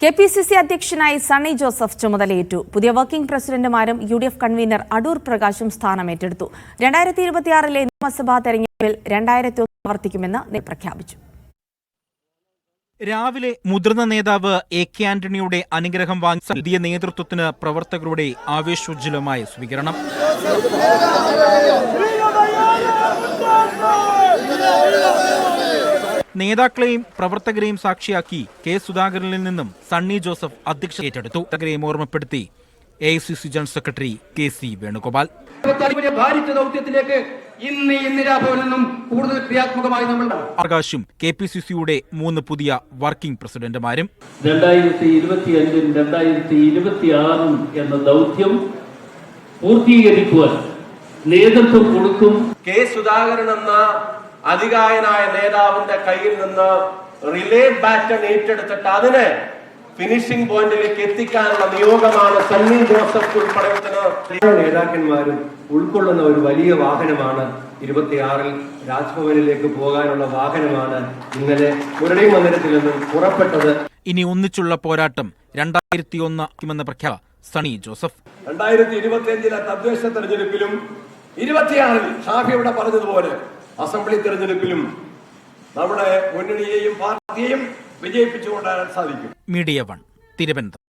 KPCC അധ്യക്ഷനായി സണ്ണി ജോസഫ് ചുമതലയേറ്റു. പുതിയ വർക്കിംഗ് പ്രസിഡന്റുമാരും UDF കൺവീനർ അടൂർ പ്രകാശും സ്ഥാനമേറ്റെടുത്തു. 2026 നിയമസഭാ തെരഞ്ഞെടുപ്പിൽ 2001 ആവർത്തിക്കുമെന്ന് പ്രഖ്യാപിച്ചു. രാവിലെ മുതിർന്ന നേതാവ് AK ആന്റണിയുടെ അനുഗ്രഹം വാങ്ങി പുതിയ നേതൃത്വത്തിന് പ്രവർത്തകരുടെ ആവേശോജ്വലമായ സ്വീകരണം. നേതാക്കളെയും പ്രവർത്തകരെയും സാക്ഷിയാക്കി K സുധാകരനിൽ നിന്നും സണ്ണി ജോസഫ് അധ്യക്ഷത ഏറ്റെടുത്തു. പ്രവർത്തകരെയും ഓർമ്മപ്പെടുത്തി AICC general secretary KC Venugopal. പ്രകാശും KPCCയുടെ 3 പുതിയ വർക്കിംഗ് പ്രസിഡന്റുമാരും 2025 2026 എന്ന ദൗത്യം പൂർത്തീകരിക്കുവാൻ നേതൃത്വം കൊടുക്കും. K സുധാകരൻ എന്ന അധികായനായ നേതാവിന്റെ കയ്യിൽ നിന്ന് റിലേ ബാറ്റൺ ഏറ്റെടുത്തിട്ട് അതിനെ ഫിനിഷിംഗ് പോയിന്റിലേക്ക് എത്തിക്കാനുള്ള നിയോഗമാണ് സണ്ണി ജോസഫ് ഉൾപ്പെടെ നേതാക്കന്മാരും ഉൾക്കൊള്ളുന്ന ഒരു വലിയ വാഹനമാണ് 26-ൽ രാജ്ഭവനിലേക്ക് പോകാനുള്ള വാഹനമാണ് ഇന്നലെ മുരളി മന്ദിരത്തിൽ നിന്നും പുറപ്പെട്ടത്. ഇനി ഒന്നിച്ചുള്ള പോരാട്ടം 2001 എന്ന പ്രഖ്യാപനം സണ്ണി ജോസഫ്. 2025 തദ്ദേശ തെരഞ്ഞെടുപ്പിലും 26-ൽ ഷാഫിയുടെ പറഞ്ഞതുപോലെ അസംബ്ലി തെരഞ്ഞെടുപ്പിലും നമ്മുടെ മുന്നണിയെയും പാർട്ടിയെയും വിജയിപ്പിച്ചുകൊണ്ടുവരാൻ സാധിക്കും. മീഡിയ 1 തിരുവനന്തപുരം.